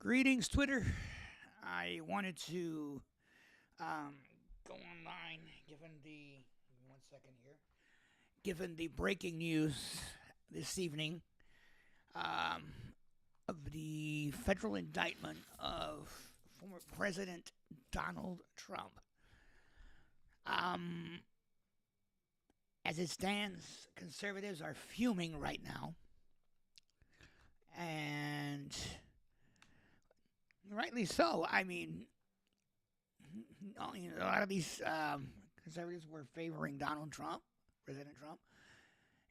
Greetings, Twitter. I wanted to um, go online, given the give me 1 second here, given the breaking news this evening um, of the federal indictment of former President Donald Trump. Um, as it stands, conservatives are fuming right now, and rightly so. I mean, a lot of these conservatives were favoring Donald Trump, President Trump,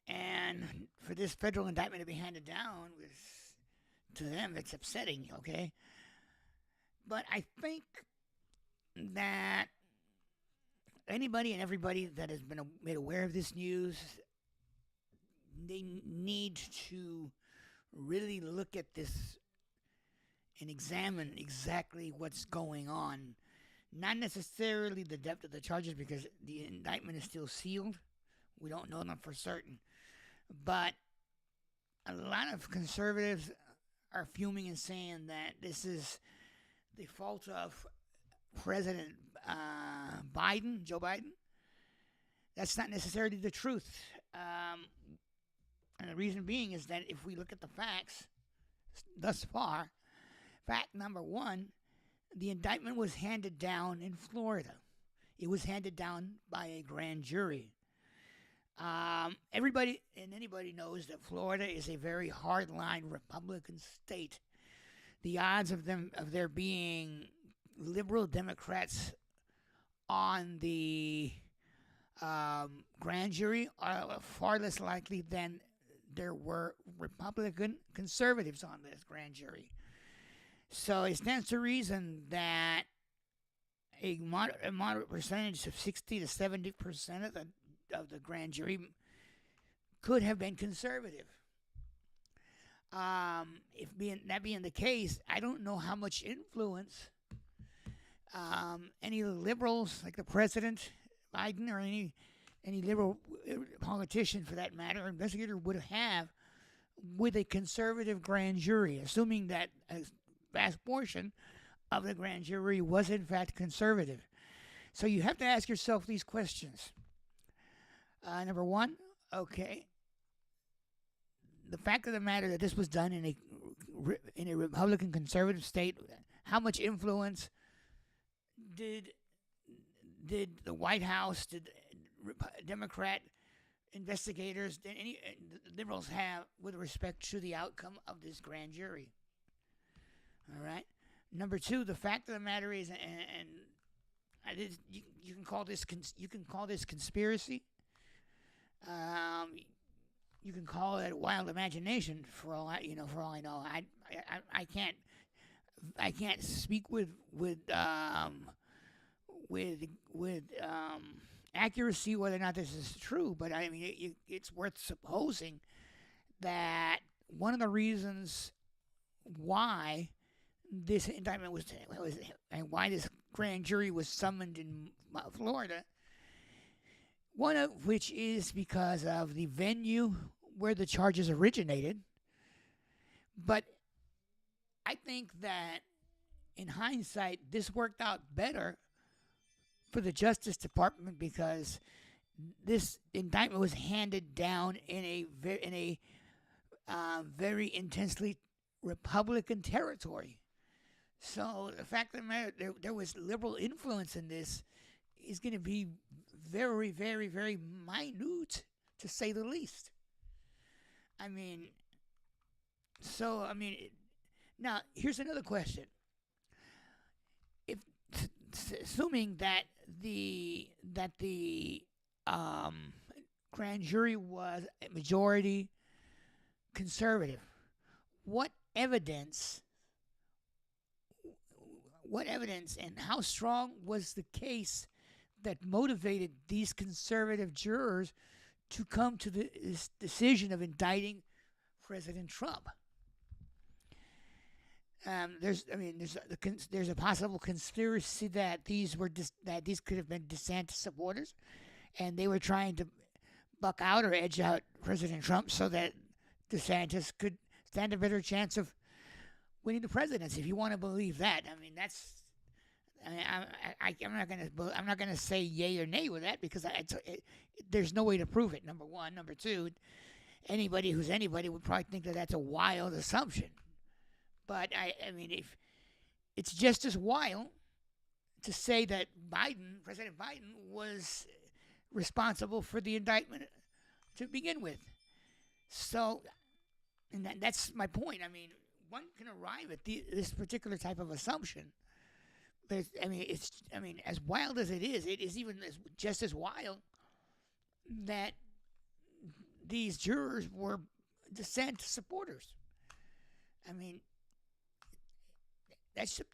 and for this federal indictment to be handed down was to them it's upsetting. Okay, but I think that anybody and everybody that has been made aware of this news, they need to really look at this and examine exactly what's going on. Not necessarily the depth of the charges because the indictment is still sealed. We don't know them for certain. But a lot of conservatives are fuming and saying that this is the fault of President Biden, Joe Biden. That's not necessarily the truth. And the reason being is that if we look at the facts thus far, fact number one, the indictment was handed down in Florida. It was handed down by a grand jury. Everybody and anybody knows that Florida is a very hardline Republican state. The odds of there being liberal Democrats on the grand jury are far less likely than there were Republican conservatives on this grand jury. So it stands to reason that a moderate percentage of 60 to 70% of the grand jury could have been conservative. That being the case, I don't know how much influence any liberals, like the president Biden, or any liberal politician, for that matter, or investigator, would have with a conservative grand jury, assuming that a vast portion of the grand jury was in fact conservative. So you have to ask yourself these questions. Number one, okay, the fact of the matter that this was done in a Republican conservative state, how much influence did the White House, did Democrat investigators, did any liberals have with respect to the outcome of this grand jury? All right. Number two, the fact of the matter is, you can call this conspiracy. You can call it wild imagination. For all I know, I can't speak with accuracy whether or not this is true. But I mean, it's worth supposing that one of the reasons why this indictment was and why this grand jury was summoned in Florida, one of which is because of the venue where the charges originated. But I think that in hindsight, this worked out better for the Justice Department because this indictment was handed down in a very intensely Republican territory. So the fact that there was liberal influence in this is going to be very, very, very minute, to say the least. Now here's another question. If assuming that the grand jury was a majority conservative, what evidence and how strong was the case that motivated these conservative jurors to come to this decision of indicting President Trump? There's a possible conspiracy that these could have been DeSantis supporters, and they were trying to buck out or edge out President Trump so that DeSantis could stand a better chance of winning the presidency. If you want to believe that, I mean, that's. I mean, I'm not gonna say yay or nay with that because there's no way to prove it. Number one, number two, anybody who's anybody would probably think that that's a wild assumption. But I mean, if it's just as wild to say that President Biden, was responsible for the indictment to begin with. So, and that's my point. I mean, one can arrive at this particular type of assumption. But as wild as it is even just as wild that these jurors were dissent supporters. I mean, that's up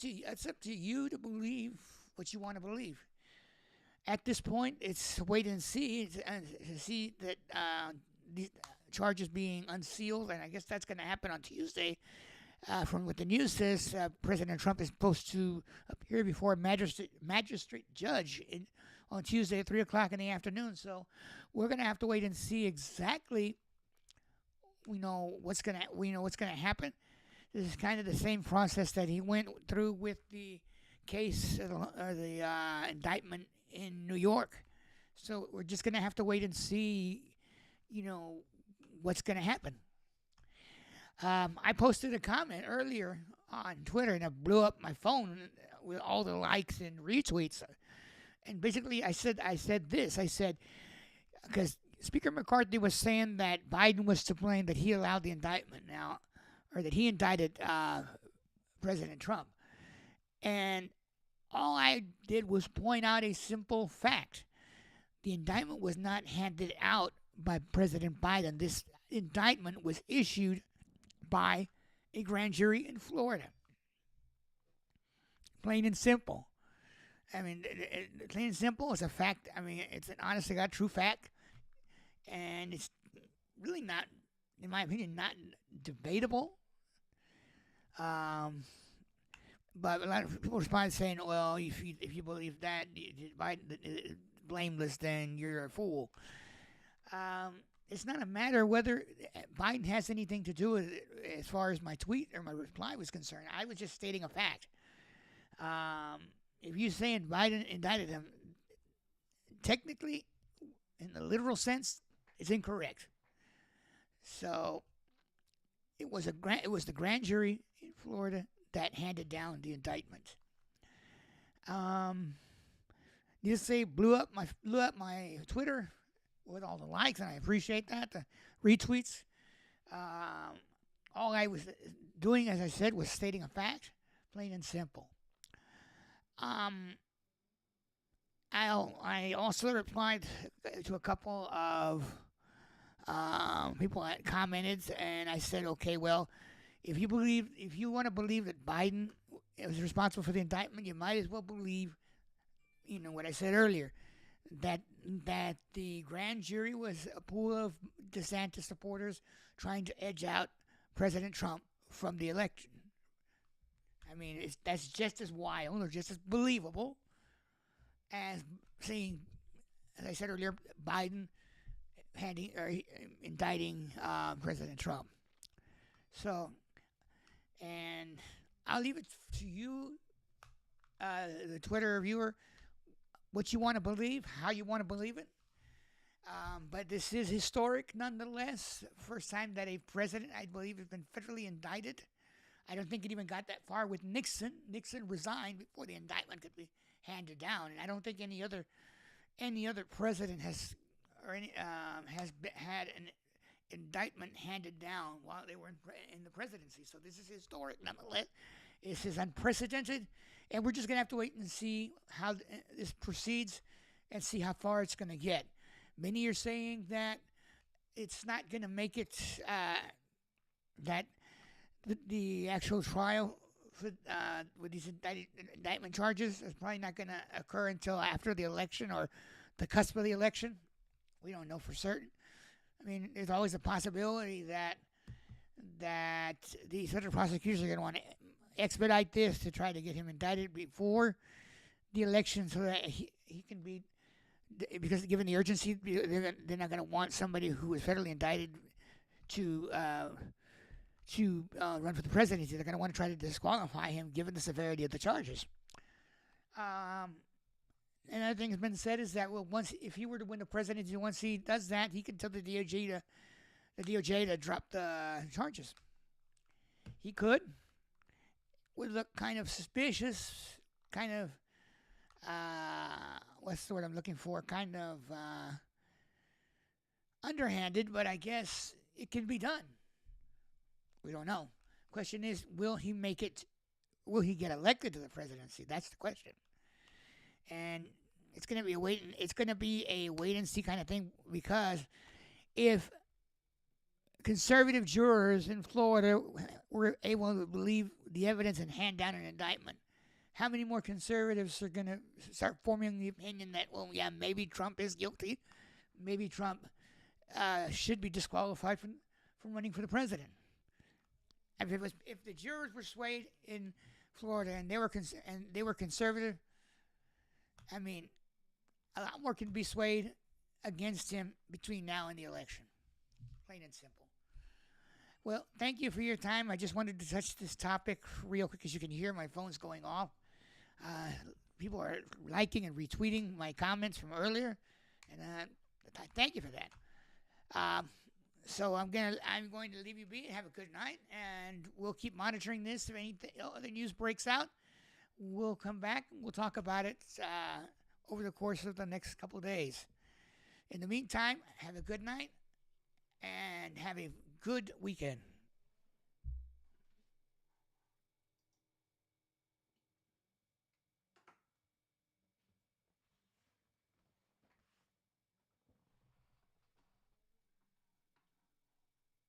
to you to believe what you want to believe. At this point, it's wait and see to see that these charges being unsealed, and I guess that's going to happen on Tuesday. From what the news says, President Trump is supposed to appear before a magistrate judge on Tuesday at 3 o'clock in the afternoon. So we're going to have to wait and see exactly. We know what's going to happen. This is kind of the same process that he went through with the case, the indictment in New York. So we're just going to have to wait and see, what's going to happen. I posted a comment earlier on Twitter, and it blew up my phone with all the likes and retweets. And basically, I said this. I said, because Speaker McCarthy was saying that Biden was to blame, that he allowed the indictment now, or that he indicted President Trump. And all I did was point out a simple fact. The indictment was not handed out by President Biden. This indictment was issued by a grand jury in Florida. Plain and simple. I mean, plain and simple is a fact. I mean, it's an honest to God true fact. And it's really not, in my opinion, not debatable. But a lot of people respond saying, well, if you believe that Biden is blameless, then you're a fool. It's not a matter whether Biden has anything to do with it as far as my tweet or my reply was concerned. I was just stating a fact. If you're saying Biden indicted him, technically, in the literal sense, it's incorrect. So it was the grand jury in Florida that handed down the indictment. Needless to say, blew up my Twitter with all the likes, and I appreciate that. The retweets. All I was doing, as I said, was stating a fact, plain and simple. I also replied to a couple of people that commented, and I said, okay, well, if you want to believe that Biden was responsible for the indictment, you might as well believe, what I said earlier, that the grand jury was a pool of DeSantis supporters trying to edge out President Trump from the election. I mean, that's just as wild or just as believable as seeing, as I said earlier, Biden indicting President Trump. So, and I'll leave it to you, the Twitter viewer, what you want to believe, how you want to believe it. But this is historic nonetheless. First time that a president, I believe, has been federally indicted. I don't think it even got that far with Nixon. Nixon resigned before the indictment could be handed down, and I don't think any other president has had an indictment handed down while they were in the presidency. So this is historic nonetheless. This is unprecedented, and we're just going to have to wait and see how this proceeds and see how far it's going to get. Many are saying that it's not going to make it, that the actual trial with these indictment charges is probably not going to occur until after the election or the cusp of the election. We don't know for certain. I mean, there's always a possibility that the federal prosecutors are going to want to expedite this to try to get him indicted before the election so that he can be, because given the urgency, they're not going to want somebody who is federally indicted to to run for the presidency. They're going to want to try to disqualify him given the severity of the charges. Another thing has been said is that if he were to win the presidency, once he does that, he can tell the DOJ to drop the charges. He could. Would look kind of suspicious, kind of what's the word I'm looking for? Kind of underhanded, but I guess it can be done. We don't know. Question is, will he make it? Will he get elected to the presidency? That's the question. And it's going to be a wait and see kind of thing, because if conservative jurors in Florida were able to believe the evidence and hand down an indictment, how many more conservatives are going to start forming the opinion that, well, yeah, maybe Trump is guilty, maybe Trump should be disqualified from running for the president? If the jurors were swayed in Florida and they were conservative, I mean, a lot more can be swayed against him between now and the election. Plain and simple. Well, thank you for your time. I just wanted to touch this topic real quick. As you can hear, my phone's going off. People are liking and retweeting my comments from earlier, and thank you for that. So I'm going to leave you be. Have a good night, and we'll keep monitoring this. If anything other news breaks out, we'll come back. We'll talk about it over the course of the next couple of days. In the meantime, have a good night and have a good weekend.